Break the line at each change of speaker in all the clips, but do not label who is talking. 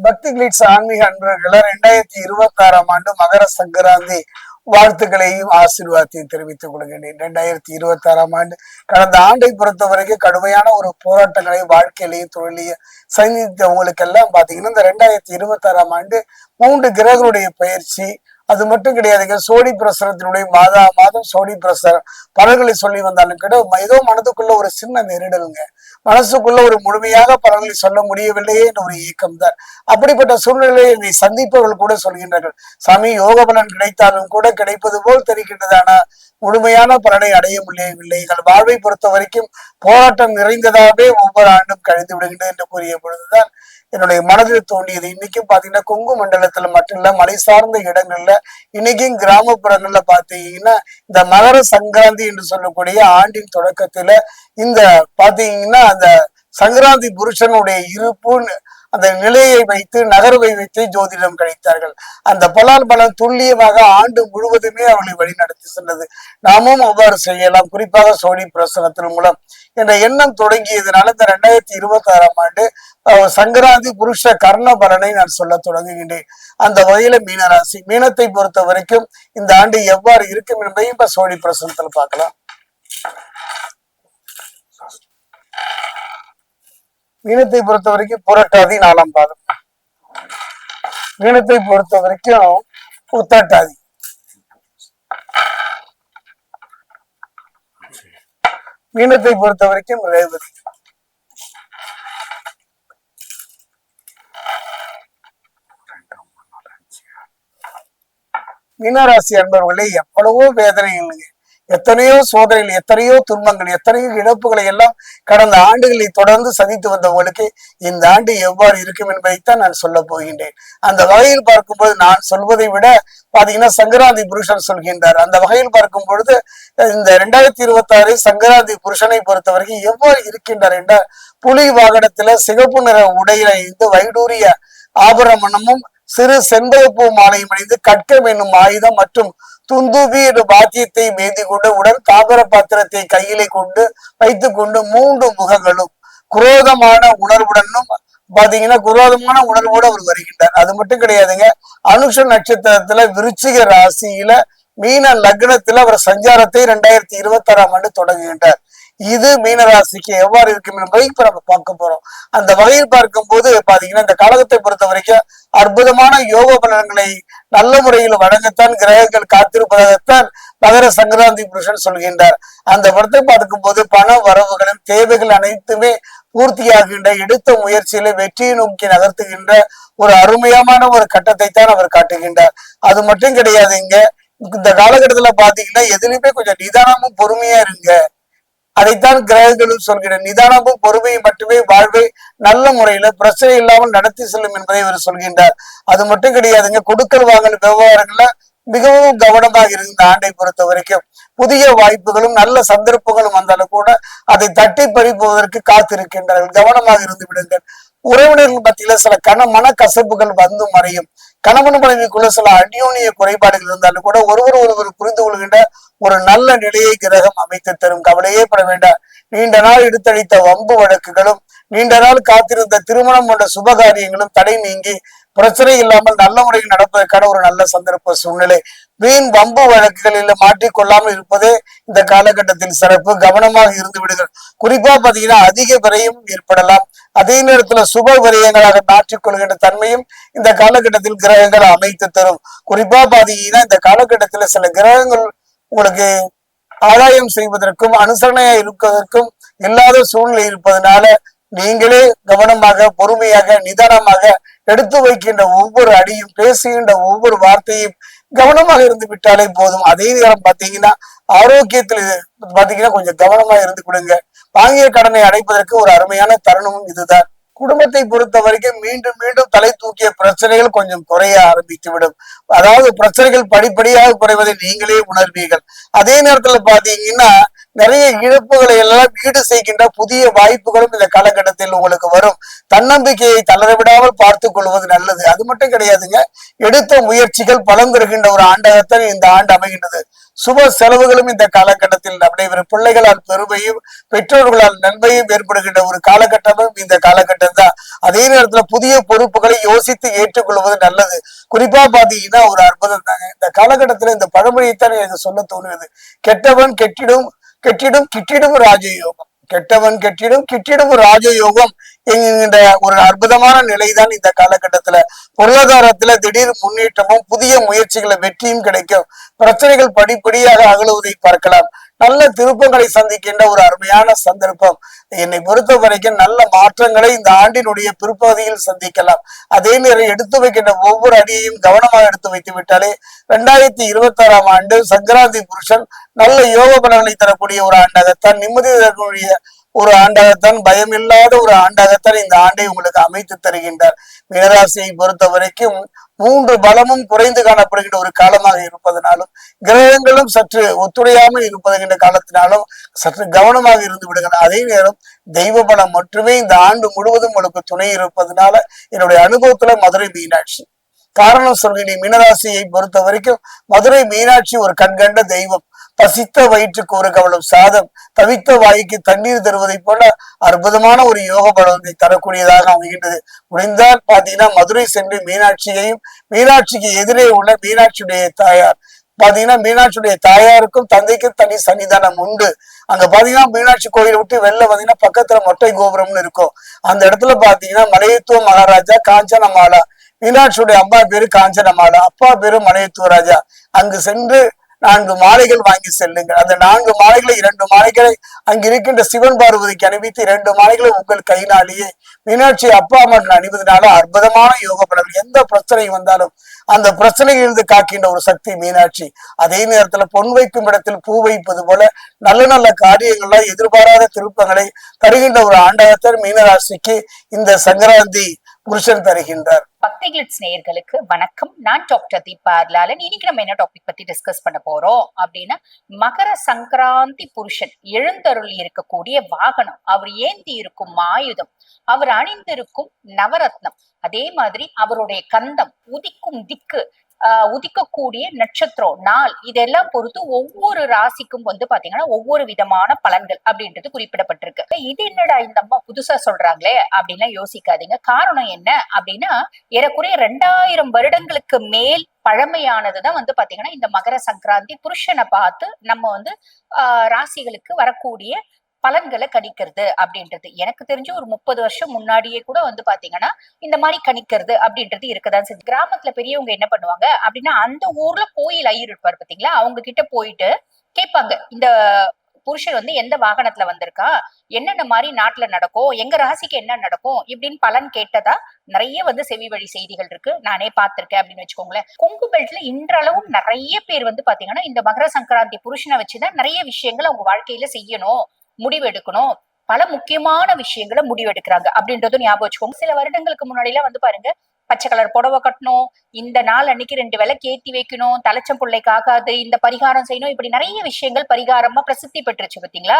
பக்தி கிளிட்ஸ் ஆன்மீக அன்பர்களை 2026 ஆண்டு மகர சங்கராந்தி வாழ்த்துக்களையும் ஆசீர்வாதத்தையும் தெரிவித்துக் கொள்கின்றேன். 2026 ஆண்டு கடந்த ஆண்டை பொறுத்த வரைக்கும் கடுமையான ஒரு போராட்டங்களையும் வாழ்க்கையிலையும் தொழிலையும் சந்தித்தவங்களுக்கு எல்லாம் பாத்தீங்கன்னா இந்த 2026 ஆண்டு 3 கிரகங்களுடைய பயிற்சி அது மட்டும் கிடையாதுங்க. சோடி பிரசரத்தினுடைய மாதம் சோடி பிரசரம் பலன்களை சொல்லி வந்தாலும் கூட ஏதோ மனதுக்குள்ள ஒரு சின்ன நெருடலுங்க, மனசுக்குள்ள ஒரு முழுமையாக பலன்களை சொல்ல முடியவில்லையே என்ற ஒரு இயக்கம் தான். அப்படிப்பட்ட சூழ்நிலையை என்னை சந்திப்பவர்கள் கூட சொல்கின்றார்கள், சாமி யோக பலன் கிடைத்தாலும் கூட கிடைப்பது போல் தெரிகின்றது, ஆனா முழுமையான பலனை அடைய முடியவில்லை. எங்கள் வாழ்வை பொறுத்த வரைக்கும் போராட்டம் நிறைந்ததாகவே ஒவ்வொரு ஆண்டும் கழிந்து விடுகின்றது என்று கூறிய பொழுதுதான் என்னுடைய மனதில் தோண்டியது. இன்னைக்கும் பாத்தீங்கன்னா கொங்கு மண்டலத்துல மட்டும் இல்ல, மலை சார்ந்த இடங்கள்ல, இன்னைக்கும் கிராமப்புறங்கள்ல பாத்தீங்கன்னா இந்த மகர சங்கராந்தி என்று சொல்லக்கூடிய ஆண்டின் தொடக்கத்துல இந்த பாத்தீங்கன்னா அந்த சங்கராந்தி புருஷனுடைய இருப்புன்னு அந்த நிலையை வைத்து நகர்வை வைத்து ஜோதிடம் கழித்தார்கள். அந்த பலன் துல்லியமாக ஆண்டு முழுவதுமே அவளை வழிநடத்தி சென்றது. நாமும் அவ்வாறு செய்யலாம், குறிப்பாக சோழி பிரசனத்தின் மூலம் என்ற எண்ணம் தொடங்கியதுனால இந்த 2026 ஆண்டு சங்கராந்தி புருஷ கர்ண பலனை நான் சொல்ல தொடங்குகின்றேன். அந்த வகையில மீனராசி, மீனத்தை பொறுத்த வரைக்கும் இந்த ஆண்டு எவ்வாறு இருக்கும் என்பதையும் இப்ப சோழி பிரசனத்தில் பார்க்கலாம். மீனத்தை பொறுத்த வரைக்கும் புரட்டாதி 4ஆம் பாதம், மீனத்தை பொறுத்த வரைக்கும் உத்தட்டாதி, மீனத்தை பொறுத்த வரைக்கும் ரேவதி, மீனராசி அன்பர்களே எவ்வளவோ வேதனை இல்லைங்க, எத்தனையோ சோதனைகள், எத்தனையோ துன்பங்கள், எத்தனையோ இழப்புகளை எல்லாம் கடந்த ஆண்டுகளை தொடர்ந்து சந்தித்து வந்தவங்களுக்கு இந்த ஆண்டு எவ்வாறு இருக்கும் என்பதைத்தான் நான் சொல்ல போகின்றேன். அந்த வகையில் பார்க்கும்போது நான் சொல்வதை விட பாத்தீங்கன்னா சங்கராந்தி புருஷன் சொல்கின்றார். அந்த வகையில் பார்க்கும் பொழுது இந்த 2026 சங்கராந்தி புருஷனை பொறுத்த வரைக்கும் எவ்வாறு இருக்கின்றார் என்ற புலி வாகனத்துல சிகப்பு நிற உடையில இருந்து வைடூரிய ஆபரணமும் சிறு செண்பகப்பூ மாலையும் அணிந்து கட்கம் என்னும் ஆயுதம் மற்றும் துந்துபி என்ற பாத்தியத்தை மேந்தி கொண்டு உடன் தாபர பாத்திரத்தை கையிலே கொண்டு வைத்துக் கொண்டு 3 முகங்களும் குரோதமான உணர்வுடனும் பாத்தீங்கன்னா குரோதமான உணர்வோடு அவர் வருகின்றார். அது மட்டும் கிடையாதுங்க, அனுஷ நட்சத்திரத்துல விருச்சிக ராசியில மீன லக்னத்துல அவர் சஞ்சாரத்தை 2026 ஆண்டு தொடங்குகின்றார். இது மீனராசிக்கு எவ்வாறு இருக்கும் என்பதை இப்ப நம்ம பார்க்க போறோம். அந்த வகையில் பார்க்கும் போது பாத்தீங்கன்னா இந்த காலகத்தை பொறுத்த வரைக்கும் அற்புதமான யோக பலன்களை நல்ல முறையில் வழங்கத்தான் கிரகங்கள் காத்திருப்பதாகத்தான் மகர சங்கராந்தி புருஷன் சொல்கின்றார். அந்த படத்தை பார்க்கும் போது பண வரவுகளும் தேவைகள் அனைத்துமே பூர்த்தியாகின்ற எடுத்த முயற்சியில வெற்றியை நோக்கி நகர்த்துகின்ற ஒரு அருமையான ஒரு கட்டத்தை தான் அவர் காட்டுகின்றார். அது மட்டும் கிடையாதுங்க, இந்த காலகட்டத்துல பாத்தீங்கன்னா எதுலையுமே கொஞ்சம் நிதானமும் பொறுமையா இருங்க, அதைத்தான் கிரகங்களும் சொல்கிற நிதானமும் பொறுமையை மட்டுமே வாழ்வை நல்ல முறையில பிரச்சனை இல்லாமல் நடத்தி செல்லும் என்பதை இவர் சொல்கின்றார். அது மட்டும் கிடையாதுங்க, கொடுக்கல் வாங்கல் விவகாரங்கள்ல மிகவும் கவனமாக இருந்த ஆண்டை பொறுத்த வரைக்கும் புதிய வாய்ப்புகளும் நல்ல சந்தர்ப்பங்களும் வந்தாலும் கூட அதை தட்டி பறிப்பதற்கு காத்திருக்கின்றார்கள். கவனமாக இருந்து விடுங்கள். உறவினர்கள் மத்தியில சில மனக்கசப்புகள் வந்து மறையும். கணவன் மனைவிக்குள்ள சில அந்யோன்ய குறைபாடுகள் இருந்தாலும் கூட ஒருவர் புரிந்து கொள்கின்ற ஒரு நல்ல நிலையை கிரகம் அமைத்து தரும். கவலையே பட வேண்டாம். நீண்ட நாள் எடுத்தடித்த வம்பு வழக்குகளும் நீண்ட நாள் காத்திருந்த திருமணம் போன்ற சுபகாரியங்களும் தடை நீங்கி பிரச்சனை இல்லாமல் நல்ல முறையில் நடப்பதற்கான ஒரு நல்ல சந்தர்ப்ப சூழ்நிலை. வீண் வம்பு வழக்குகளில் மாற்றிக்கொள்ளாமல் இருப்பதே இந்த காலகட்டத்தில் சிறப்பு. கவனமாக இருந்து விடுங்கள். குறிப்பா பாத்தீங்கன்னா அதிக விரயம் ஏற்படலாம். அதே நேரத்துல சுப விரயங்களாக மாற்றிக்கொள்கின்ற தன்மையும் இந்த காலகட்டத்தில் கிரகங்கள் அமைத்து தரும். குறிப்பா பாத்தீங்கன்னா இந்த காலகட்டத்துல சில கிரகங்கள் உங்களுக்கு ஆதாயம் செய்வதற்கும் அனுசரணையா இருப்பதற்கும் இல்லாத சூழ்நிலை இருப்பதனால நீங்களே கவனமாக பொறுமையாக நிதானமாக எடுத்து வைக்கின்ற ஒவ்வொரு அடியும் பேசுகின்ற ஒவ்வொரு வார்த்தையும் கவனமாக இருந்து விட்டாலே போதும். அதே நேரம் பாத்தீங்கன்னா ஆரோக்கியத்தில் பாத்தீங்கன்னா கொஞ்சம் கவனமா இருந்து கொடுங்க. வாங்கிய கடனை அடைப்பதற்கு ஒரு அருமையான தருணமும் இதுதான். குடும்பத்தை பொறுத்த வரைக்கும் மீண்டும் மீண்டும் தலை தூக்கிய பிரச்சனைகள் கொஞ்சம் குறைய ஆரம்பித்து விடும். அதாவது பிரச்சனைகள் படிப்படியாக குறைவதை நீங்களே உணர்வீர்கள். அதே நேரத்துல பாத்தீங்கன்னா நிறைய இழப்புகளை எல்லாம் ஈடு செய்கின்ற புதிய வாய்ப்புகளும் இந்த காலகட்டத்தில் உங்களுக்கு வரும். தன்னம்பிக்கையை தளரவிடாமல் பார்த்து கொள்வது நல்லது. அது மட்டும் கிடையாதுங்க, எடுத்த முயற்சிகள் பலன் தருகின்ற ஒரு ஆண்டாகத்தான் இந்த ஆண்டு அமைகின்றது. சுப செலவுகளும் இந்த காலகட்டத்தில் நடைபெறும். பிள்ளைகளால் பெருமையும் பெற்றோர்களால் நன்மையும் ஏற்படுகின்ற ஒரு காலகட்டமும் இந்த காலகட்டம் தான். அதே நேரத்துல புதிய பொறுப்புகளை யோசித்து ஏற்றுக்கொள்வது நல்லது. குறிப்பா பாத்தீங்கன்னா ஒரு அற்புதம் தாங்க இந்த காலகட்டத்துல. இந்த பழமொழியைத்தான் எனக்கு சொல்ல தோணுகிறது. கெட்டவன் கெட்டிடும் கெட்டிடும் கிட்டிடும் ராஜயோகம். கெட்டவன் கெட்டிடும் கிட்டிடும் ராஜயோகம் என்கின்ற ஒரு அற்புதமான நிலைதான் இந்த காலகட்டத்துல. பொருளாதாரத்துல திடீர் முன்னேற்றமும் புதிய முயற்சிகளை வெற்றியும் கிடைக்கும். பிரச்சனைகள் படிப்படியாக அகலுவதை பார்க்கலாம். நல்ல திருப்பங்களை சந்திக்கின்ற ஒரு அருமையான சந்தர்ப்பம். என்னை பொறுத்த வரைக்கும் நல்ல மாற்றங்களை இந்த ஆண்டினுடைய பிற்பகுதியில் சந்திக்கலாம். அதே நேரம் எடுத்து வைக்கின்ற ஒவ்வொரு அடியையும் கவனமாக எடுத்து வைத்து விட்டாலே 2026ஆம் ஆண்டு சங்கராந்தி புருஷன் நல்ல யோக பலன்களை தரக்கூடிய ஒரு ஆண்டாகத்தான், நிம்மதி தரக்கூடிய ஒரு ஆண்டாகத்தான், பயமில்லாத ஒரு ஆண்டாகத்தான் இந்த ஆண்டை உங்களுக்கு அமைத்து தருகின்றார். மீனராசியை பொறுத்த வரைக்கும் 3 பலமும் குறைந்து காணப்படுகின்ற ஒரு காலமாக இருப்பதனாலும், கிரகங்களும் சற்று ஒத்துழையாமல் இருப்பதுகின்ற காலத்தினாலும் சற்று கவனமாக இருந்து விடுங்கள். அதே நேரம் தெய்வ பலம் மட்டுமே இந்த ஆண்டு முழுவதும் உங்களுக்கு துணை இருப்பதனால என்னுடைய அனுபவத்துல மதுரை மீனாட்சி. காரணம் சொல்கிறேன், மீனராசியை பொறுத்த வரைக்கும் மதுரை மீனாட்சி ஒரு கண்கண்ட தெய்வம். பசித்த வயிற்றுக்கு ஒரு கவலம் சாதம், தவித்த வாய்க்கு தண்ணீர் தருவதை போல அற்புதமான ஒரு யோக பலத்தை தரக்கூடியதாக அமைகின்றது. முடிந்தால் பாத்தீங்கன்னா மதுரை சென்று மீனாட்சியையும், மீனாட்சிக்கு எதிரே உள்ள மீனாட்சியுடைய தாயார் பாத்தீங்கன்னா மீனாட்சியுடைய தாயாருக்கும் தந்தைக்கும் தனி சன்னிதானம் உண்டு. அங்க பாத்தீங்கன்னா மீனாட்சி கோயிலை விட்டு வெளில பாத்தீங்கன்னா பக்கத்துல மொட்டை கோபுரம்னு இருக்கும். அந்த இடத்துல பாத்தீங்கன்னா மலையத்துவ மகாராஜா காஞ்சனமாலா, மீனாட்சியுடைய அம்மா பேரு காஞ்சனமாலா, அப்பா பேரு மலையத்துவ ராஜா. அங்கு சென்று 4 மாலைகள் வாங்கி செல்லுங்கள். அந்த 4 மாலைகளை 2 மாலைகளை அங்கு இருக்கின்ற சிவன் பார்வதிக்கு அணிவித்து 2 மாலைகளை உங்கள் கையினாலேயே மீனாட்சி அப்பா அம்மன் அணிவதனால அற்புதமான யோக பலன்கள். எந்த பிரச்சனை வந்தாலும் அந்த பிரச்சனையிலிருந்து காக்கின்ற ஒரு சக்தி மீனாட்சி. அதே நேரத்துல பொன் வைக்கும் இடத்தில் பூ வைப்பது போல நல்ல நல்ல காரியங்கள்ல எதிர்பாராத திருப்பங்களை தருகின்ற ஒரு ஆண்டகத்தர் மீனராசிக்கு இந்த சங்கராந்தி புருஷன் தருகின்றார்.
பக்தி கிளிட்ஸ் நேயர்களுக்கு வணக்கம். நான் டாக்டர் தீபா லாலன். இன்னைக்கு நம்ம என்ன டாபிக் பத்தி டிஸ்கஸ் பண்ண போறோம் அப்படின்னா, மகர சங்கராந்தி புருஷன் எழுந்தருள் இருக்கக்கூடிய வாகனம், அவர் ஏந்தி இருக்கும் ஆயுதம், அவர் அணிந்திருக்கும் நவரத்னம், அதே மாதிரி அவருடைய கந்தம், உதிக்கும் திக்கு, உதிக்கக்கூடிய நட்சத்திரம், நாள், இதெல்லாம் பொறுத்து ஒவ்வொரு ராசிக்கும் வந்து பாத்தீங்கன்னா ஒவ்வொரு விதமான பலன்கள் அப்படின்றது குறிப்பிடப்பட்டிருக்கு. இது என்னடா இந்த அம்மா புதுசா சொல்றாங்களே அப்படின்லாம் யோசிக்காதீங்க. காரணம் என்ன அப்படின்னா, ஏறக்குறைய 2000 வருடங்களுக்கு மேல் பழமையானதுதான் வந்து பாத்தீங்கன்னா இந்த மகர சங்கராந்தி புருஷனை பார்த்து நம்ம வந்து ராசிகளுக்கு வரக்கூடிய பலன்களை கணிக்கிறது அப்படின்றது. எனக்கு தெரிஞ்சு ஒரு 30 வருஷம் முன்னாடியே கூட வந்து பாத்தீங்கன்னா இந்த மாதிரி கணிக்கிறது அப்படின்றது இருக்கதான் செஞ்சு. கிராமத்துல பெரியவங்க என்ன பண்ணுவாங்க அப்படின்னா, அந்த ஊர்ல கோயில் ஐயர் இருப்பாரு பாத்தீங்களா, அவங்க கிட்ட போயிட்டு கேட்பாங்க, இந்த புருஷன் வந்து எந்த வாகனத்துல வந்திருக்கா, என்னென்ன மாதிரி நாட்டுல நடக்கும், எங்க ராசிக்கு என்ன நடக்கும் இப்படின்னு பலன் கேட்டதா நிறைய வந்து செவி வழி செய்திகள் இருக்கு, நானே பார்த்திருக்கேன் அப்படின்னு வச்சுக்கோங்களேன். கொங்கு பெல்ட்ல இன்றளவும் நிறைய பேர் வந்து பாத்தீங்கன்னா இந்த மகர சங்கராந்தி புருஷனை வச்சுதான் நிறைய விஷயங்கள் அவங்க வாழ்க்கையில செய்யணும், முடிவெடுக்கணும், பல முக்கியமான விஷயங்களை முடிவெடுக்கிறாங்க அப்படின்றதும் ஞாபகம் வச்சுக்கோங்க. சில வருடங்களுக்கு முன்னாடி எல்லாம் வந்து பாருங்க, பச்சை கலர் புடவை கட்டணும், இந்த நாள் அன்னைக்கு 2 விளக்கு ஏத்தி வைக்கணும், தலைச்சம் பிள்ளைக்கு ஆகாது, இந்த பரிகாரம் செய்யணும், இப்படி நிறைய விஷயங்கள் பரிகாரமா பிரசித்தி பெற்றுச்சு பாத்தீங்களா.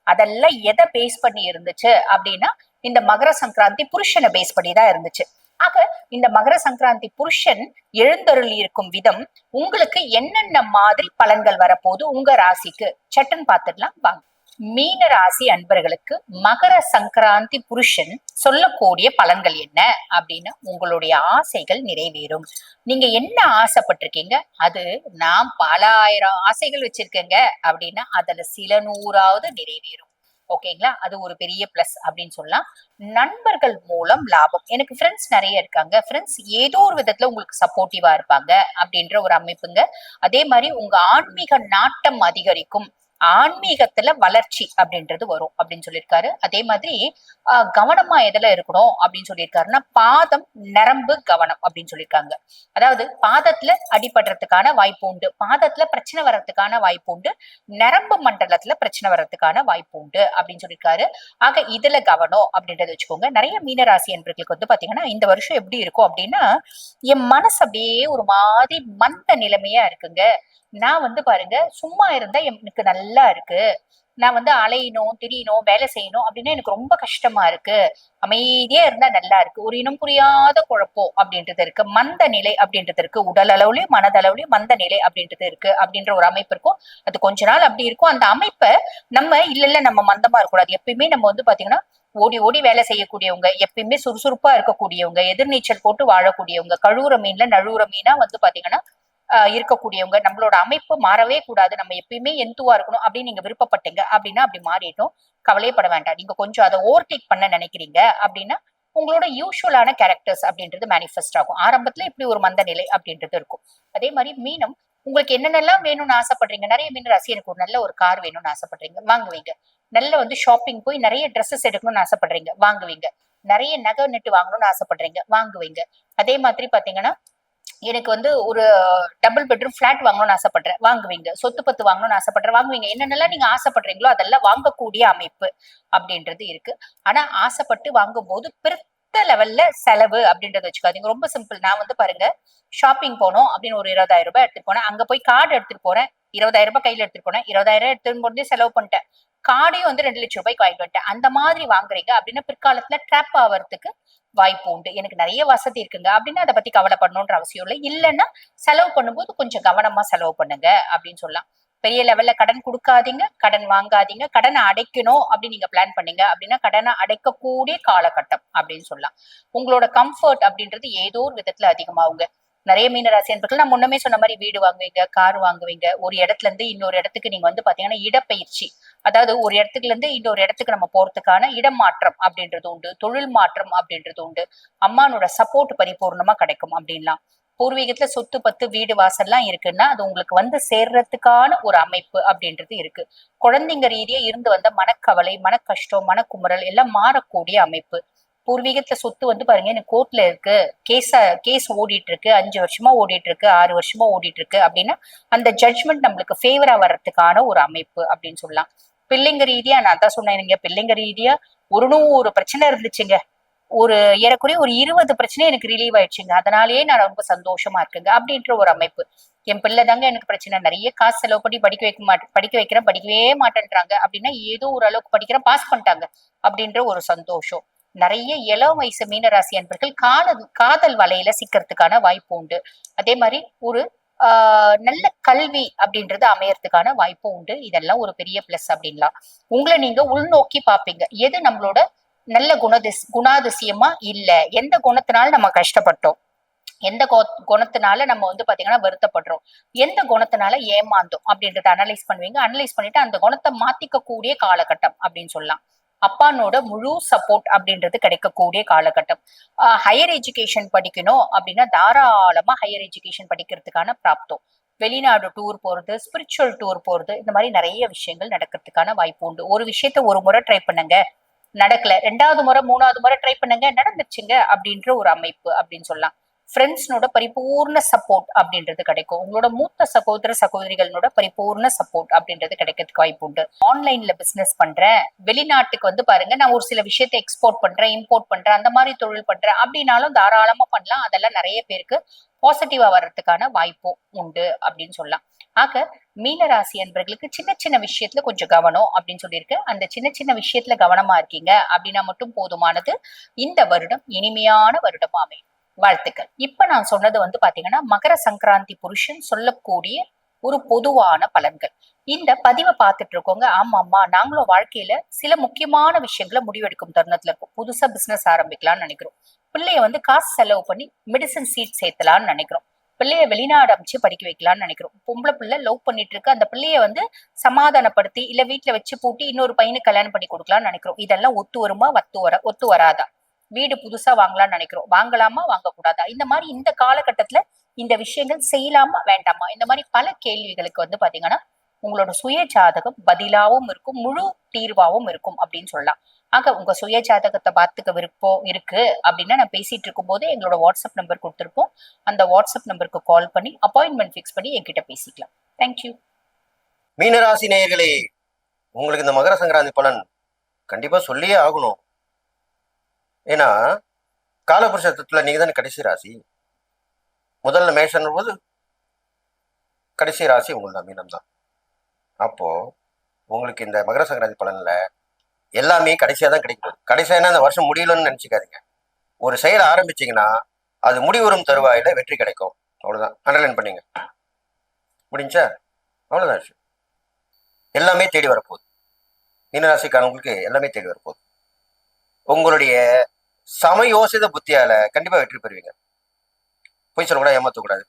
அதெல்லாம் எதை பேஸ் பண்ணி இருந்துச்சு அப்படின்னா, இந்த மகர சங்கராந்தி புருஷனை பேஸ் பண்ணி தான் இருந்துச்சு. ஆக இந்த மகர சங்கராந்தி புருஷன் எழுந்தருள் இருக்கும் விதம் உங்களுக்கு என்னென்ன மாதிரி பலன்கள் வரப்போது உங்க ராசிக்கு சட்டன் பார்த்துடலாம் வாங்க. மீன ராசி அன்பர்களுக்கு மகர சங்கராந்தி புருஷன் சொல்லக்கூடிய பலன்கள் என்ன அப்படின்னா, உங்களுடைய ஆசைகள் நிறைவேறும். நீங்க என்ன ஆசைப்பட்டிருக்கீங்க, அது நான் பல ஆயிரம் ஆசைகள் வச்சிருக்கேங்க அப்படின்னா அதுல சில 100ஆவது நிறைவேறும். ஓகேங்களா, அது ஒரு பெரிய பிளஸ் அப்படின்னு சொல்லலாம். நண்பர்கள் மூலம் லாபம். எனக்கு ஃப்ரெண்ட்ஸ் நிறைய இருக்காங்க, ஃப்ரெண்ட்ஸ் ஏதோ ஒரு விதத்துல உங்களுக்கு சப்போர்ட்டிவா இருப்பாங்க அப்படின்ற ஒரு அமைப்புங்க. அதே மாதிரி உங்க ஆன்மீக நாட்டம் அதிகரிக்கும், ஆன்மீகத்துல வளர்ச்சி அப்படின்றது வரும் அப்படின்னு சொல்லியிருக்காரு. அதே மாதிரி கவனமா எதுல இருக்கணும் அப்படின்னு சொல்லியிருக்காருன்னா, பாதம் நரம்பு கவனம் அப்படின்னு சொல்லியிருக்காங்க. அதாவது பாதத்துல அடிபடுறதுக்கான வாய்ப்பு உண்டு, பாதத்துல பிரச்சனை வர்றதுக்கான வாய்ப்பு உண்டு, நரம்பு மண்டலத்துல பிரச்சனை வர்றதுக்கான வாய்ப்பு உண்டு அப்படின்னு சொல்லியிருக்காரு. ஆக இதுல கவனம் அப்படின்றத வச்சுக்கோங்க. நிறைய மீனராசி என்பர்களுக்கு வந்து பாத்தீங்கன்னா இந்த வருஷம் எப்படி இருக்கும் அப்படின்னா, என் மனசு அப்படியே ஒரு மாதிரி மந்த நிலைமையா இருக்குங்க, நான் வந்து பாருங்க சும்மா இருந்தா எனக்கு நல்லா இருக்கு, நான் வந்து அலையணும் திரியணும் வேலை செய்யணும் அப்படின்னா எனக்கு ரொம்ப கஷ்டமா இருக்கு, அமைதியா இருந்தா நல்லா இருக்கு, ஒரு இனம் புரியாத குழப்பம் அப்படின்றது இருக்கு, மந்த நிலை அப்படின்றது இருக்கு, உடல் அளவுலயும் மனதளவுலயும் மந்த நிலை அப்படின்றது இருக்கு அப்படின்ற ஒரு அமைப்பு இருக்கும். அது கொஞ்ச நாள் அப்படி இருக்கும். அந்த அமைப்பை நம்ம இல்ல நம்ம மந்தமா இருக்கக்கூடாது. எப்பயுமே நம்ம வந்து பாத்தீங்கன்னா ஓடி ஓடி வேலை செய்யக்கூடியவங்க, எப்பயுமே சுறுசுறுப்பா இருக்கக்கூடியவங்க, எதிர்நீச்சல் போட்டு வாழக்கூடியவங்க, கழுவுற மீன்ல நழுவுற மீனா வந்து பாத்தீங்கன்னா இருக்கக்கூடியவங்க, நம்மளோட அமைப்பு மாறவே கூடாது, நம்ம எப்பயுமே எந்துவா இருக்கணும் அப்படின்னு நீங்க விருப்பப்பட்டீங்க அப்படின்னா அப்படி மாறிட்டோம். கவலையப்பட வேண்டாம். நீங்க கொஞ்சம் அதை ஓவர்டேக் பண்ண நினைக்கிறீங்க அப்படின்னா உங்களோட யூஸ்வலான கேரக்டர்ஸ் அப்படின்றது மேனிஃபெஸ்ட் ஆகும். ஆரம்பத்துல இப்படி ஒரு மந்த நிலை அப்படின்றது இருக்கும். அதே மாதிரி மீனம், உங்களுக்கு என்னென்னலாம் வேணும்னு ஆசைப்படுறீங்க, நிறைய மீன் ராசி எனக்கு ஒரு நல்ல ஒரு கார் வேணும்னு ஆசைப்படுறீங்க, வாங்குவீங்க. நல்ல வந்து ஷாப்பிங் போய் நிறைய ட்ரெஸ்ஸஸ் எடுக்கணும்னு ஆசைப்படுறீங்க, வாங்குவீங்க. நிறைய நகை நட்டு வாங்கணும்னு ஆசைப்படுறீங்க, வாங்குவீங்க. அதே மாதிரி பாத்தீங்கன்னா எனக்கு வந்து ஒரு டபுள் பெட்ரூம் பிளாட் வாங்கணும்னு ஆசைப்படுறேன், வாங்குவீங்க. சொத்து பத்து வாங்கணும்னு ஆசைப்படுறேன், வாங்குவீங்க. என்னென்னலாம் நீங்க ஆசைப்படுறீங்களோ அதெல்லாம் வாங்கக்கூடிய அமைப்பு அப்படின்றது இருக்கு. ஆனா ஆசைப்பட்டு வாங்கும்போது பெருத்த லெவல்ல செலவு அப்படின்றத வச்சுக்காதீங்க. ரொம்ப சிம்பிள். நான் வந்து பாருங்க, ஷாப்பிங் போனோம் அப்படின்னு ஒரு 20,000 ரூபாய் எடுத்துட்டு போனேன். அங்க போய் கார்டு எடுத்துட்டு போறேன், 20,000 ரூபாய் கையில எடுத்துட்டு போனேன், 20,000 எடுத்துட்டு போனதே செலவு பண்ணிட்டேன். கார்டையும் வந்து 2,00,000 ரூபாய்க்கு வாங்கிட்டு வந்துட்டேன். அந்த மாதிரி வாங்குறீங்க அப்படின்னா பிற்காலத்துல ட்ராப் ஆவறதுக்கு வாய்ப்பு உண்டு. எனக்கு நிறைய வசதி இருக்குங்க அப்படின்னா அதை பத்தி கவலைப்படணும்ன்ற அவசியம் இல்லை. இல்லைன்னா செலவு பண்ணும்போது கொஞ்சம் கவனமா செலவு பண்ணுங்க அப்படின்னு சொல்லலாம். பெரிய லெவல்ல கடன் கொடுக்காதீங்க, கடன் வாங்காதீங்க. கடனை அடைக்கணும் அப்படின்னு நீங்க பிளான் பண்ணீங்க அப்படின்னா கடனை அடைக்கக்கூடிய காலகட்டம் அப்படின்னு சொல்லலாம். உங்களோட கம்ஃபர்ட் அப்படின்றது ஏதோ ஒரு விதத்துல அதிகமாகுங்க. நிறைய மீனராசி என்பர்கள் நான் முன்னமே சொன்ன மாதிரி வீடு வாங்குவீங்க, கார் வாங்குவீங்க. ஒரு இடத்துல இருந்து இன்னொரு இடத்துக்கு நீங்க வந்து பாத்தீங்கன்னா இடப்பெயர்ச்சி, அதாவது ஒரு இடத்துல இருந்து இன்னொரு இடத்துக்கு நம்ம போறதுக்கான இடம் மாற்றம் அப்படின்றது உண்டு, தொழில் மாற்றம் அப்படின்றது உண்டு. அம்மானோட சப்போர்ட் பரிபூர்ணமா கிடைக்கும் அப்படின்லாம். பூர்வீகத்துல சொத்து பத்து வீடு வாசல்லாம் இருக்குன்னா அது உங்களுக்கு வந்து சேர்றதுக்கான ஒரு அமைப்பு அப்படின்றது இருக்கு. குழந்தைங்க ரீதியா இருந்து வந்த மனக்கவலை, மனக்கஷ்டம், மனக்குமுறல் எல்லாம் மாறக்கூடிய அமைப்பு. பூர்வீகத்துல சொத்து வந்து பாருங்க எனக்கு கோர்ட்ல இருக்கு, கேஸ் ஓடிட்டு இருக்கு, 5 வருஷமா ஓடிட்டு இருக்கு, 6 வருஷமா ஓடிட்டு இருக்கு அப்படின்னா அந்த ஜட்ஜ்மெண்ட் நம்மளுக்கு ஃபேவரா வர்றதுக்கான ஒரு அமைப்பு அப்படின்னு சொல்லலாம். பிள்ளைங்க ரீதியா நான் தான் சொன்னேன், பிள்ளைங்க ரீதியா ஒரு 100 பிரச்சனை இருந்துச்சுங்க, ஒரு ஏறக்குறைய ஒரு 20 பிரச்சனை எனக்கு ரிலீவ் ஆயிடுச்சுங்க, அதனாலேயே நான் ரொம்ப சந்தோஷமா இருக்குங்க அப்படின்ற ஒரு அமைப்பு. என் பிள்ளை தாங்க எனக்கு பிரச்சனை, நிறைய காசு செலவு பண்ணி படிக்க வைக்கிறேன், படிக்கவே மாட்டேன்றாங்க அப்படின்னா ஏதோ ஒரு அளவுக்கு படிக்கிறேன், பாஸ் பண்ணிட்டாங்க அப்படின்ற ஒரு சந்தோஷம். நிறைய இளம் வயசு மீனராசி அன்பர்கள் காதல் வலையில சிக்கிறதுக்கான வாய்ப்பு உண்டு. அதே மாதிரி ஒரு நல்ல கல்வி அப்படின்றது அமையறதுக்கான வாய்ப்பு உண்டு. இதெல்லாம் ஒரு பெரிய பிளஸ் அப்படின்லாம். உங்களை நீங்க உள்நோக்கி பாப்பீங்க, எது நம்மளோட நல்ல குணாதிசயமா இல்ல, எந்த குணத்தினால நம்ம கஷ்டப்பட்டோம், எந்த குணத்தினால நம்ம வந்து பாத்தீங்கன்னா வருத்தப்படுறோம், எந்த குணத்தினால ஏமாந்தோம் அப்படின்றத அனலைஸ் பண்ணுவீங்க. அனலைஸ் பண்ணிட்டு அந்த குணத்தை மாத்திக்க கூடிய காலகட்டம் அப்படின்னு சொல்லலாம். அப்பானோட முழு சப்போர்ட் அப்படின்றது கிடைக்கக்கூடிய காலகட்டம். ஹையர் எஜுகேஷன் படிக்கணும் அப்படின்னா தாராளமா ஹையர் எஜுகேஷன் படிக்கிறதுக்கான பிராப்தம். வெளிநாடு டூர் போறது, ஸ்பிரிச்சுவல் டூர் போறது, இந்த மாதிரி நிறைய விஷயங்கள் நடக்கிறதுக்கான வாய்ப்பு உண்டு. ஒரு விஷயத்த ஒரு முறை ட்ரை பண்ணுங்க, நடக்கல, 2வது முறை 3வது முறை ட்ரை பண்ணுங்க, நடந்துச்சுங்க அப்படின்ற ஒரு அமைப்பு அப்படின்னு சொல்லலாம். ஃப்ரெண்ட்ஸ்னோட பரிபூர்ண சப்போர்ட் அப்படின்றது கிடைக்கும். உங்களோட மூத்த சகோதர சகோதரிகளோட பரிபூர்ண சப்போர்ட் அப்படின்றது கிடைக்கிறதுக்கு வாய்ப்பு உண்டு. ஆன்லைன்ல பிசினஸ் பண்றேன், வெளிநாட்டுக்கு வந்து பாருங்க நான் ஒரு சில விஷயத்தை எக்ஸ்போர்ட் பண்றேன், இம்போர்ட் பண்றேன், அந்த மாதிரி தொழில் பண்றேன் அப்படின்னாலும் தாராளமா பண்ணலாம். அதெல்லாம் நிறைய பேருக்கு பாசிட்டிவா வர்றதுக்கான வாய்ப்பும் உண்டு அப்படின்னு சொல்லலாம். ஆக மீனராசி என்பவர்களுக்கு சின்ன சின்ன விஷயத்துல கொஞ்சம் கவனம் அப்படின்னு சொல்லியிருக்கு. அந்த சின்ன சின்ன விஷயத்துல கவனமா இருக்கீங்க அப்படின்னா மட்டும் போதுமானது. இந்த வருடம் இனிமையான வருடமா அமையும். வாழ்த்துக்கள். இப்ப நான் சொன்னது வந்து பாத்தீங்கன்னா மகர சங்கராந்தி புருஷன் சொல்லக்கூடிய ஒரு பொதுவான பலன்கள். இந்த பதிவை பார்த்துட்டு இருக்கோங்க, ஆமாமா நாங்களும் வாழ்க்கையில சில முக்கியமான விஷயங்களை முடிவெடுக்கும் தருணத்துல இருக்கும். புதுசா பிசினஸ் ஆரம்பிக்கலாம்னு நினைக்கிறோம், பிள்ளைய வந்து காசு செலவு பண்ணி மெடிசன் சீட் சேர்த்தலாம்னு நினைக்கிறோம், பிள்ளைய வெளிநாடு அமைச்சு படிக்க வைக்கலாம்னு நினைக்கிறோம், பொம்பளை பிள்ளை லவ் பண்ணிட்டு இருக்கு, அந்த பிள்ளைய வந்து சமாதானப்படுத்தி இல்ல வீட்டுல வச்சு பூட்டி இன்னொரு பையனுக்கு கல்யாணம் பண்ணி கொடுக்கலாம்னு நினைக்கிறோம். இதெல்லாம் ஒத்து வருமா, ஒத்து வராதா? வீடு புதுசா வாங்கலாம்னு நினைக்கிறோம், வாங்கலாமா வாங்கக்கூடாதா? இந்த மாதிரி இந்த காலகட்டத்துல இந்த விஷயங்கள் செய்யலாமா வேண்டாமா, இந்த மாதிரி பல கேள்விகளுக்கு வந்து பாத்தீங்கன்னா உங்களோட சுய ஜாதகம் பதிலாவும் இருக்கும், முழு தீர்வாவும் இருக்கும் அப்படின்னு சொல்லலாம். ஆக உங்க சுய ஜாதகத்தை பார்த்துக்க விருப்பம் இருக்கு அப்படின்னா நான் பேசிட்டு இருக்கும் போது எங்களோட வாட்ஸ்அப் நம்பர் கொடுத்துருப்போம், அந்த வாட்ஸ்அப் நம்பருக்கு கால் பண்ணி அப்பாயின்மெண்ட் ஃபிக்ஸ் பண்ணி என்கிட்ட பேசிக்கலாம். தேங்க்யூ.
மீனராசி நேயர்களே, உங்களுக்கு இந்த மகர சங்கராந்தி பலன் கண்டிப்பா சொல்லியே ஆகணும். ஏன்னா காலபுருஷத்துல நீங்க தானே கடைசி ராசி. முதல்ல மேஷன் போது கடைசி ராசி உங்களுக்கு தான், மீனம் தான். அப்போ உங்களுக்கு இந்த மகர சங்கராந்தி பலன்ல எல்லாமே கடைசியா தான் கிடைக்கும். கடைசியா இந்த வருஷம் முடியலன்னு நினைச்சுக்காதீங்க. ஒரு செயல் ஆரம்பிச்சீங்கன்னா அது முடிவுறும் தருவாயில வெற்றி கிடைக்கும். அவ்வளவுதான். அண்டர்லைன் பண்ணீங்க. முடிஞ்சா அவ்வளவுதான் விஷயம். எல்லாமே தேடி வரப்போகுது. மீனராசிக்காரங்களுக்கு எல்லாமே தேடி வரப்போகுது. உங்களுடைய சமயோசித புத்தியால கண்டிப்பா வெற்றி பெறுவீங்க. பொய் சொல்லக்கூடாது, ஏமாத்தக்கூடாது.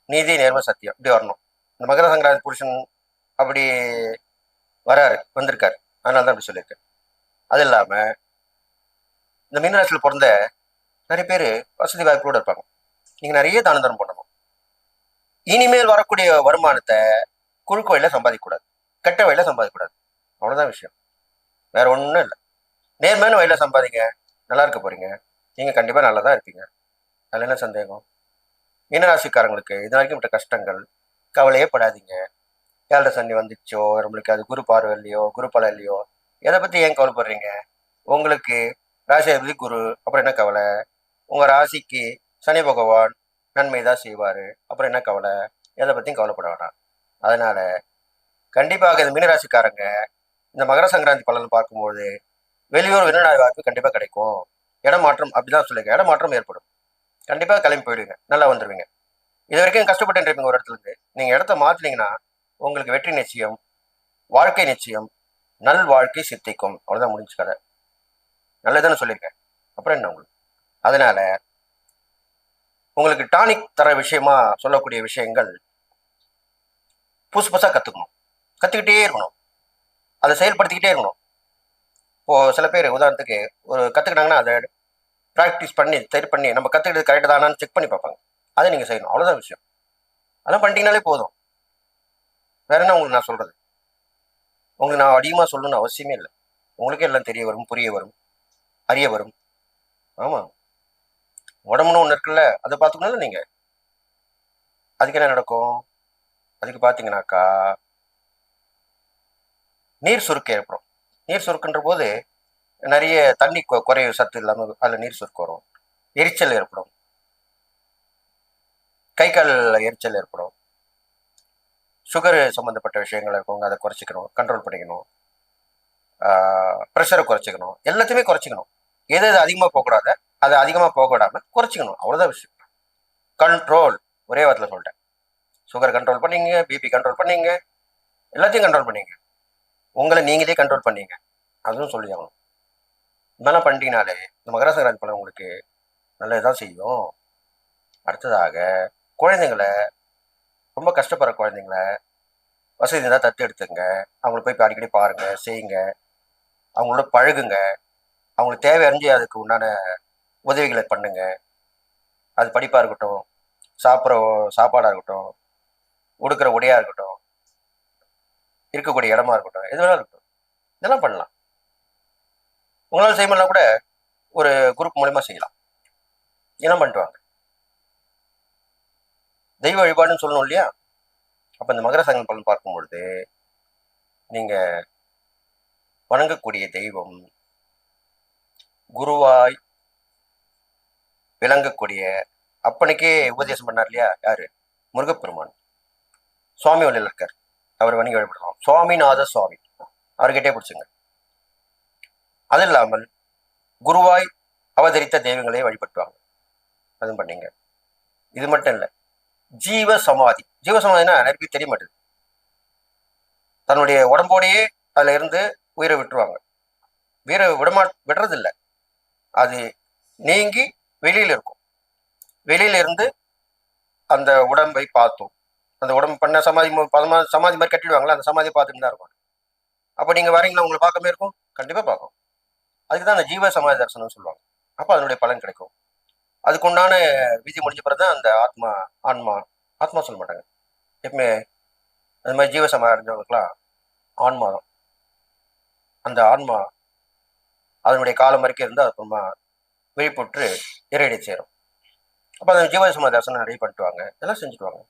நீதி, நேர்மை, சத்தியம் இப்படி வரணும். இந்த மகர சங்கராந்தி புருஷன் அப்படி வந்திருக்காரு. அதனால தான் அப்படி சொல்லியிருக்கேன். அது இல்லாம இந்த மீனராசியில் பிறந்த நிறைய பேர் வசதி வாய்ப்போடு இருப்பாங்க. நீங்க நிறைய தான தரம் பண்ணணும். இனிமேல் வரக்கூடிய வருமானத்தை குறுக்கு வழியில சம்பாதிக்கக்கூடாது, கெட்ட வழியில சம்பாதிக்கக்கூடாது. அவ்வளவுதான் விஷயம். வேற ஒன்றும் இல்லை. நேர்மையான வழியில சம்பாதிங்க, நல்லா இருக்க போறீங்க. நீங்க கண்டிப்பா நல்லா தான் இருப்பீங்க. அதில் என்ன சந்தேகம்? மீனராசிக்காரங்களுக்கு இது வரைக்கும் விட்ட கஷ்டங்கள் கவலையே படாதீங்க. ஏழரை சனி வந்துச்சோ, நம்மளுக்கு அது குரு பார்வை இல்லையோ, குரு பலம் இல்லையோ, எதை பத்தி ஏன் கவலைப்படுறீங்க? உங்களுக்கு ராசி அதிபதி குரு, அப்புறம் என்ன கவலை? உங்க ராசிக்கு சனி பகவான் நன்மை தான் செய்வாரு, அப்புறம் என்ன கவலை? எதை பத்தியும் கவலைப்பட வேணாம். அதனால கண்டிப்பாக இந்த மீனராசிக்காரங்க இந்த மகர சங்கராந்தி பலன் பார்க்கும்போது வெளியூர் வெளிநாடு வாய்ப்பு கண்டிப்பா கிடைக்கும். இடமாற்றம் அப்படிதான் சொல்லியிருக்கேன். இடமாற்றம் ஏற்படும். கண்டிப்பா கிளம்பி போயிடுவீங்க, நல்லா வந்துடுவீங்க. இது வரைக்கும் கஷ்டப்பட்டு இருப்பீங்க ஒரு இடத்துல இருந்து. நீங்க இடத்த மாத்தினீங்கன்னா உங்களுக்கு வெற்றி நிச்சயம், வாழ்க்கை நிச்சயம், நல் வாழ்க்கை சித்திக்கும். அவ்வளவுதான், முடிஞ்சு கதை. நல்லதுன்னு சொல்லியிருக்கேன். அப்புறம் என்ன உங்களுக்கு? அதனால உங்களுக்கு டானிக் தர விஷயமா சொல்லக்கூடிய விஷயங்கள் புதுசு புதுசா கத்துக்கணும், கத்துக்கிட்டே இருக்கணும், அதை செயல்படுத்திக்கிட்டே இருக்கணும். இப்போ சில பேர் உதாரணத்துக்கு ஒரு கத்துக்கிட்டாங்கன்னா அதை ப்ராக்டிஸ் பண்ணி சரி பண்ணி நம்ம கத்துக்கிட்டு கரெக்டாக தானான்னு செக் பண்ணி பார்ப்பாங்க. அதை நீங்க செய்யணும். அவ்வளவுதான் விஷயம். அதெல்லாம் பண்ணிட்டீங்கனாலே போதும். வேற என்ன உங்களுக்கு நான் சொல்றது? உங்களுக்கு நான் அதிகமா சொல்லணும்னு அவசியமே இல்லை. உங்களுக்கே எல்லாம் தெரிய வரும், புரிய வரும், அறிய வரும். ஆமா, உடம்புன்னு ஒண்ணு இருக்குல்ல, அதை பார்த்துக்கணும்ல நீங்க. அதுக்கு என்ன நடக்கும்? அதுக்கு பாத்தீங்கன்னாக்கா நீர் சுருக்கு ஏற்படும். நீர் சுருக்குன்ற போது நிறைய தண்ணி குறைவு, சத்து இல்லாம அதுல நீர் சுருக்கு வரும். எரிச்சல் ஏற்படும், கை கால் எரிச்சல் ஏற்படும். சுகர் சம்பந்தப்பட்ட விஷயங்கள் இருக்கவங்க அதை குறைச்சிக்கணும், கண்ட்ரோல் பண்ணிக்கணும். ப்ரெஷரை குறைச்சிக்கணும், எல்லாத்தையுமே குறைச்சிக்கணும். எது எது அதிகமா போகக்கூடாத அதை அதிகமா போக விடாம குறைச்சிக்கணும். அவ்வளவுதான் விஷயம். கண்ட்ரோல், ஒரே வாரத்தில் சொல்லிட்டேன். சுகர் கண்ட்ரோல் பண்ணீங்க, பிபி கண்ட்ரோல் பண்ணீங்க, எல்லாத்தையும் கண்ட்ரோல் பண்ணீங்க. உங்களை நீங்களே கண்ட்ரோல் பண்ணீங்க, அதுவும் சொல்லி ஆகணும். இதெல்லாம் பண்ணிட்டீங்கனாலே இந்த மகர சங்கராந்தி பலன் உங்களுக்கு நல்லதுதான் செய்யும். அடுத்ததாக குழந்தைங்களை, ரொம்ப கஷ்டப்படுற குழந்தைங்களை வசதி இருந்தால் தத்து எடுத்துங்க. அவங்கள போய் அடிக்கடி பாருங்க, செய்யுங்க, அவங்களோட பழகுங்க, அவங்களுக்கு தேவை அறிஞ்சு அதுக்கு உண்டான உதவிகளை பண்ணுங்க. அது படிப்பா இருக்கட்டும், சாப்பிட்ற சாப்பாடா இருக்கட்டும், உடுக்கிற உடையா இருக்கட்டும், இருக்கக்கூடிய இடமா இருக்கட்டும், எது வேணாலும் இருக்கட்டும், இதெல்லாம் பண்ணலாம். உங்களால் செய்யணும்னா கூட ஒரு குரூப் மூலமா செய்யலாம். இதெல்லாம் பண்ணிட்டு வாங்க. தெய்வ வழிபாடுன்னு சொல்லணும் இல்லையா? அப்ப இந்த மகர சங்கராந்தி பலன் பார்க்கும் பொழுது நீங்க வணங்கக்கூடிய தெய்வம், குருவாய் விளங்கக்கூடிய அப்பனுக்கே உபதேசம் பண்ணார் இல்லையா, யாரு? முருகப்பெருமான். சுவாமி வழியில் இருக்கார், அவர் வணிக வழிபடலாம். சுவாமிநாத சுவாமி, அவர்கிட்டே பிடிச்சுங்க. அது இல்லாமல் குருவாய் அவதரித்த தெய்வங்களே வழிபட்டுவாங்க, அதுவும் பண்ணீங்க. இது மட்டும் இல்லை, ஜீவ சமாதி. ஜீவ சமாதினா நிறைய தெரிய மாட்டேது. தன்னுடைய உடம்போடையே அதுல இருந்து உயிரை விட்டுருவாங்க. உயிரை விடுறது இல்லை, அது நீங்கி வெளியில இருக்கும். வெளியில இருந்து அந்த உடம்பை பார்த்தோம், அந்த உடம்பு பண்ண சமாதி சமாதி மாதிரி கட்டிடுவாங்களா, அந்த சமாதியை பார்த்துட்டு தான் இருக்கும். அப்ப நீங்க வரீங்களா, உங்களை பார்க்கவே இருக்கும், கண்டிப்பா பார்க்கும். அதுக்குதான் அந்த ஜீவ சமாதி தரிசனம் சொல்லுவாங்க. அப்ப அதனுடைய பலன் கிடைக்கும். அதுக்குண்டான விதி முடிஞ்ச பிறகுதான் அந்த ஆத்மா சொல்ல மாட்டாங்க எப்பவுமே. அது மாதிரி ஜீவ சமாதி அடைஞ்சவங்களுக்குலாம் ஆன்மா தான். அந்த ஆன்மா அதனுடைய காலம் வரைக்கும் இருந்து அப்புறமா விழிப்புற்று இறையடி சேரும். அப்ப அந்த ஜீவ சமாதி தரிசனம் நிறைய பண்ணிட்டுவாங்க, இதெல்லாம் செஞ்சுட்டுவாங்க.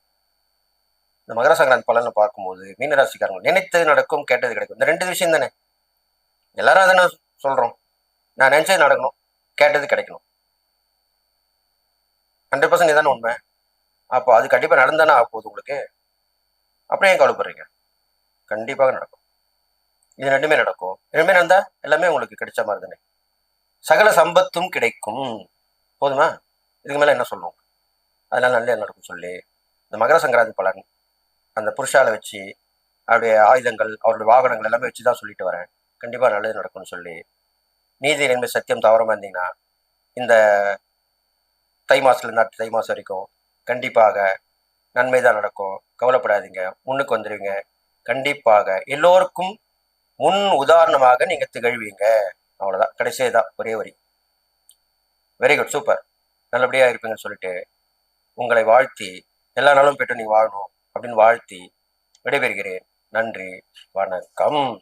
இந்த மகர சங்கராந்தி பலனை பார்க்கும்போது மீனராசிக்காரங்க நினைத்தது நடக்கும், கேட்டது கிடைக்கும். இந்த ரெண்டு விஷயம் தானே எல்லாரும் அதை நான் சொல்றோம். நான் நினைச்சது நடக்கணும், கேட்டது கிடைக்கணும். 100% இதானே உண்மை. அப்போ அது கண்டிப்பா நடந்தானே ஆக போகுது உங்களுக்கு. அப்புறம் ஏன் கவலைப்படுறீங்க? கண்டிப்பாக நடக்கும். இது ரெண்டுமே நடக்கும். ரெண்டுமே நடந்தா எல்லாமே உங்களுக்கு கிடைச்ச மாதிரி தானே. சகல சம்பத்தும் கிடைக்கும். போதுமா? இதுக்கு மேல என்ன சொல்லணும்? அதனால நல்லது நடக்கும் சொல்லி இந்த மகர சங்கராந்தி பலன் அந்த புருஷால வச்சு அவருடைய ஆயுதங்கள் அவருடைய வாகனங்கள் எல்லாமே வச்சுதான் சொல்லிட்டு வரேன். கண்டிப்பா நல்லது நடக்கும்னு சொல்லி நீதி நேர்மை சத்தியம் தவறாம இருந்தீங்கன்னா இந்த தை மாசத்துல இருந்து அடுத்த தை மாசம் வரைக்கும் கண்டிப்பாக நன்மை தான் நடக்கும். கவலைப்படாதீங்க, முன்னுக்கு வந்துடுவீங்க. கண்டிப்பாக எல்லோருக்கும் முன் உதாரணமாக நீங்க திகழ்வீங்க. அவ்வளவுதான், கடைசியே தான் ஒரே வரி. வெரி குட், சூப்பர், நல்லபடியா இருப்பீங்கன்னு சொல்லிட்டு உங்களை வாழ்த்தி எல்லா நாளும் போய்ட்டு நீங்க வாழணும் அப்படின்னு வாழ்த்தி விடைபெறுகிறேன். நன்றி, வணக்கம்.